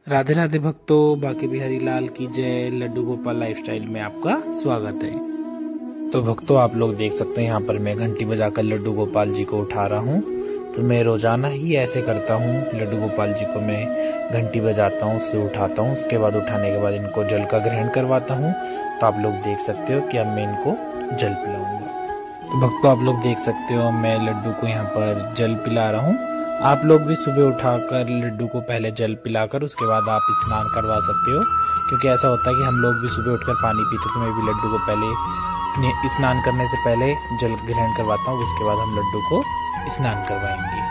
राधे राधे भक्तों, बाकी बिहारी लाल की जय। लड्डू गोपाल लाइफस्टाइल में आपका स्वागत है। तो भक्तों, आप लोग देख सकते हैं यहाँ पर मैं घंटी बजाकर लड्डू गोपाल जी को उठा रहा हूँ। तो मैं रोजाना ही ऐसे करता हूँ। लड्डू गोपाल जी को मैं घंटी बजाता हूँ, उससे उठाता हूँ। उसके बाद उठाने के बाद इनको जल का ग्रहण करवाता हूँ। तो आप लोग देख सकते हो कि अब मैं इनको जल पिलाऊंगा। तो भक्तों, आप लोग देख सकते हो मैं लड्डू को यहाँ पर जल पिला रहा हूँ। आप लोग भी सुबह उठाकर लड्डू को पहले जल पिलाकर उसके बाद आप स्नान करवा सकते हो, क्योंकि ऐसा होता है कि हम लोग भी सुबह उठकर पानी पीते, तो मैं भी लड्डू को पहले स्नान करने से पहले जल ग्रहण करवाता हूँ। उसके बाद हम लड्डू को स्नान करवाएंगे।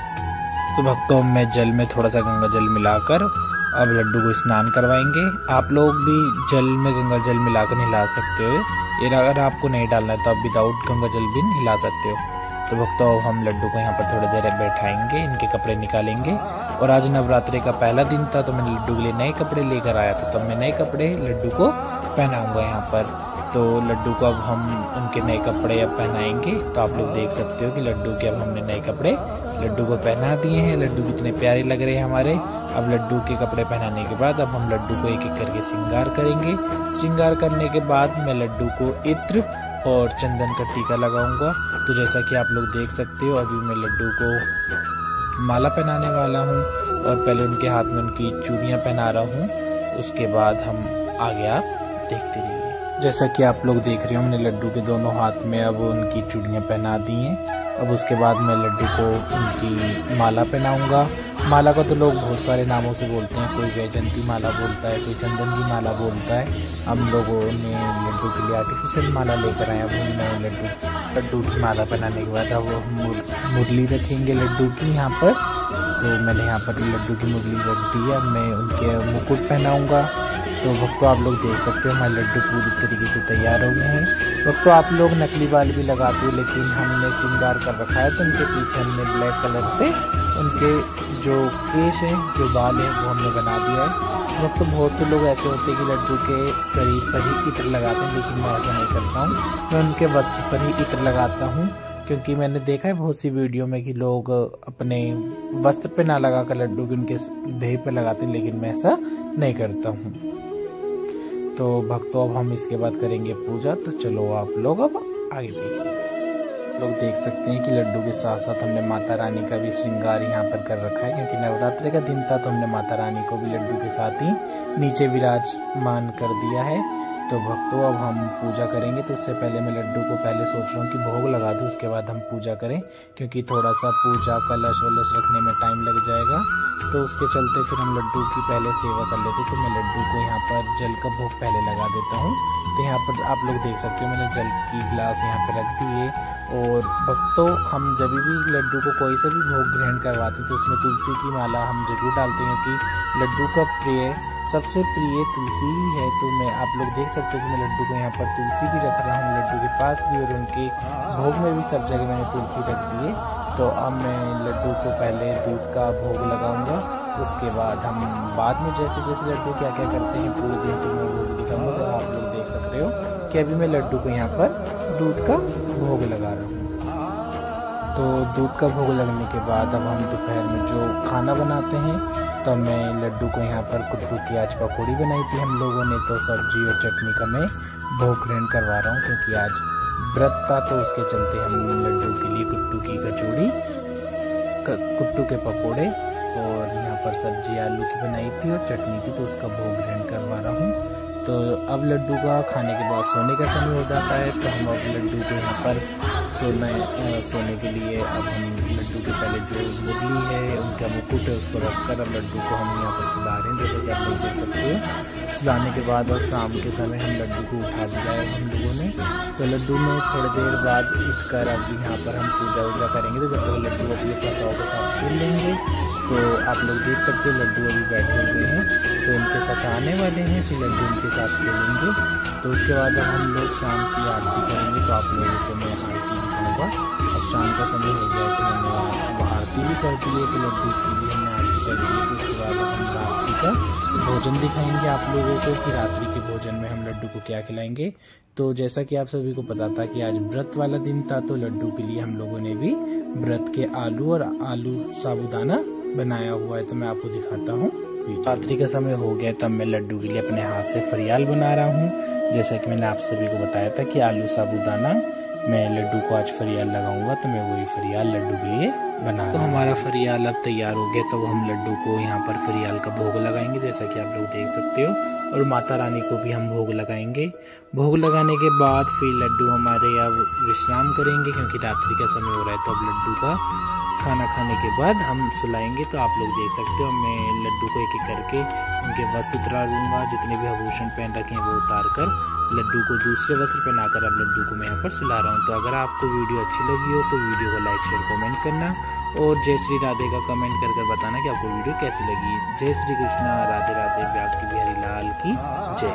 तो भक्तों, मैं जल में थोड़ा सा गंगा जल मिलाकर अब लड्डू को स्नान करवाएंगे। आप लोग भी जल में गंगा जल मिलाकर हिला सकते हो। ये अगर आपको नहीं डालना है तो आप विदाउट गंगा जल भी हिला सकते हो। तो भक्तों, हम लड्डू को यहाँ पर थोड़ी देर बैठाएंगे, इनके कपड़े निकालेंगे। और आज नवरात्रि का पहला दिन था, तो मैंने लड्डू के लिए नए कपड़े लेकर आया था। तो मैं नए कपड़े लड्डू को पहनाऊंगा यहाँ पर। तो लड्डू को अब हम उनके नए कपड़े अब पहनाएंगे। तो आप लोग देख सकते हो कि लड्डू के अब हमने नए कपड़े लड्डू को पहना दिए हैं। लड्डू कितने प्यारे लग रहे हैं हमारे। अब लड्डू के कपड़े पहनाने के बाद अब हम लड्डू को एक एक करके श्रृंगार करेंगे। श्रृंगार करने के बाद मैं लड्डू को इत्र और चंदन का टीका लगाऊंगा। तो जैसा कि आप लोग देख सकते हो, अभी मैं लड्डू को माला पहनाने वाला हूँ और पहले उनके हाथ में उनकी चूड़ियाँ पहना रहा हूँ। उसके बाद हम आगे आप देखते रहिए। जैसा कि आप लोग देख रहे हो, मैंने लड्डू के दोनों हाथ में अब उनकी चूड़ियाँ पहना दी हैं। अब उसके बाद मैं लड्डू को उनकी माला पहनाऊंगा। माला को तो लोग बहुत सारे नामों से बोलते हैं। कोई वैजंती माला बोलता है, कोई चंदन की माला बोलता है। हम लोगों ने लड्डू के लिए आर्टिफिशियल माला लेकर आए। अब हम लड्डू की माला पहनाने के बाद अब हम मुरली रखेंगे लड्डू की यहाँ पर। तो मैंने यहाँ पर लड्डू की मुरली रख दी है। मैं उनके मुकुट पहनाऊंगा। तो भक्तों, आप लोग देख सकते हो हमारे लड्डू पूरी तरीके से तैयार हो गए हैं। भक्तों, आप लोग नकली बाल भी लगाते हो, लेकिन हमने श्रृंगार कर रखा है। तो उनके पीछे हमने ब्लैक कलर से उनके जो केश हैं, जो बाल हैं, वो हमने बना दिया है। भक्तों, बहुत से लोग ऐसे होते हैं कि लड्डू के शरीर पर ही इत्र लगाते हैं, लेकिन मैं ऐसा नहीं करता हूँ। मैं उनके वस्त्र पर ही इत्र लगाता हूँ, क्योंकि मैंने देखा है बहुत सी वीडियो में कि लोग अपने वस्त्र पे ना लगाकर लड्डू के उनके देह पे लगाते हैं, लेकिन मैं ऐसा नहीं करता हूँ। तो भक्तों, अब हम इसके बाद करेंगे पूजा। तो चलो आप लोग अब आगे देखिए। लोग देख सकते हैं कि लड्डू के साथ साथ हमने माता रानी का भी श्रृंगार यहाँ पर कर रखा है, क्योंकि नवरात्रि का दिन था। तो हमने माता रानी को भी लड्डू के साथ ही नीचे विराजमान कर दिया है। तो भक्तों, अब हम पूजा करेंगे। तो उससे पहले मैं लड्डू को पहले सोच रहा हूँ कि भोग लगा दूँ, उसके बाद हम पूजा करें, क्योंकि थोड़ा सा पूजा कलश वलश रखने में टाइम लग जाएगा। तो उसके चलते फिर हम लड्डू की पहले सेवा कर लेते। तो मैं लड्डू को यहाँ पर जल का भोग पहले लगा देता हूँ। तो यहाँ पर आप लोग देख सकते हो मैंने जल की गिलास यहाँ पर रख दी है। और भक्तों, हम जब भी लड्डू को कोई सा भी भोग ग्रहण करवाते हैं तो उसमें तुलसी की माला हम जरूर डालते हैं, क्योंकि लड्डू का सबसे प्रिय तुलसी ही है। तो मैं आप लोग देख सकते हो कि मैं लड्डू को यहाँ पर तुलसी भी रख रहा हूँ, लड्डू के पास भी, और उनके भोग में भी सब जगह मैंने तुलसी रख दी है। तो अब मैं लड्डू को पहले दूध का भोग लगाऊंगा। उसके बाद हम बाद में जैसे जैसे लड्डू क्या क्या करते हैं पूरे दिन तो मैं भोग दिखाऊंगा। तो आप लोग देख सकते हो कि अभी मैं लड्डू को यहाँ पर दूध का भोग लगा रहा हूँ। तो दूध का भोग लगने के बाद अब हम दोपहर में जो खाना बनाते हैं, तो मैं लड्डू को यहाँ पर कुट्टू की आज पकौड़ी बनाई थी हम लोगों ने। तो सब्जी और चटनी का मैं भोग ग्रहण करवा रहा हूँ, क्योंकि आज व्रत था। तो उसके चलते हम लड्डू के लिए कुट्टू की कचौड़ी, कुट्टू के पकौड़े और यहाँ पर सब्जी आलू की बनाई थी और चटनी थी, तो उसका भोग ग्रहण करवा रहा हूँ। तो अब लड्डू का खाने के बाद सोने का समय हो जाता है। तो हम अब लड्डू को यहाँ पर सोने के लिए अब हम लड्डू के पहले जो मुरली है, उनका मुकुट है, उसको रखकर अब लड्डू को हम यहाँ पर सुला रहे हैं। जैसे कि आप लोग देख सकते हो, सुलाने के बाद और शाम के समय हम लड्डू को उठा दिया है हम लोगों ने। तो लड्डू में थोड़ी देर बाद उठकर अब यहाँ पर हम पूजा वूजा करेंगे। तो जब तक लड्डू अपने सखाओं के साथ खेल लेंगे। तो आप लोग देख सकते हो लड्डू अभी बैठे हुए हैं, तो उनके साथ आने वाले हैं, फिर लड्डू उनके साथ खेलेंगे। तो उसके बाद अब हम लोग शाम की आरती करेंगे। तो आप लोगों को मैं आरती दिखाऊंगा। अब शाम का समय हो गया कि हमने आरती भी कर दी है। तो लड्डू की भी हमने आरती कर दी है। तो उसके बाद हम रात्रि का भोजन दिखाएंगे आप लोगों को कि रात्रि के भोजन में हम लड्डू को क्या खिलाएंगे। तो जैसा कि आप सभी को पता था कि आज व्रत वाला दिन था, तो लड्डू के लिए हम लोगों ने भी व्रत के आलू और आलू साबूदाना बनाया हुआ है। तो मैं आपको दिखाता हूँ। रात्रि का समय हो गया, तब मैं लड्डू के लिए अपने हाथ से फरियाल बना रहा हूँ। जैसा कि मैंने आप सभी को बताया था कि आलू साबूदाना मैं लड्डू को आज फरियाल लगाऊंगा, तो मैं वही फरियाल लड्डू के लिए बना रहा हूँ। तो हमारा फरियाल अब तैयार हो गया, तो हम लड्डू को यहाँ पर फरियाल का भोग लगाएंगे, जैसा कि आप लोग देख सकते हो। और माता रानी को भी हम भोग लगाएंगे। भोग लगाने के बाद फिर लड्डू हमारे अब विश्राम करेंगे, क्योंकि रात्रि का समय हो रहा है। तो अब लड्डू का खाना खाने के बाद हम सुलाएंगे। तो आप लोग देख सकते हो, मैं लड्डू को एक एक करके उनके वस्त्र उतार दूंगा। जितने भी आभूषण पहन रखे हैं वो उतार कर लड्डू को दूसरे वस्त्र पहनाकर अब लड्डू को मैं यहाँ पर सुला रहा हूँ। तो अगर आपको वीडियो अच्छी लगी हो तो वीडियो को लाइक शेयर कमेंट करना, और जय श्री राधे का कमेंट कर बताना कि आपको वीडियो कैसी लगी। जय श्री कृष्णा, राधे राधे, ब्याह की बिहारी लाल की जय।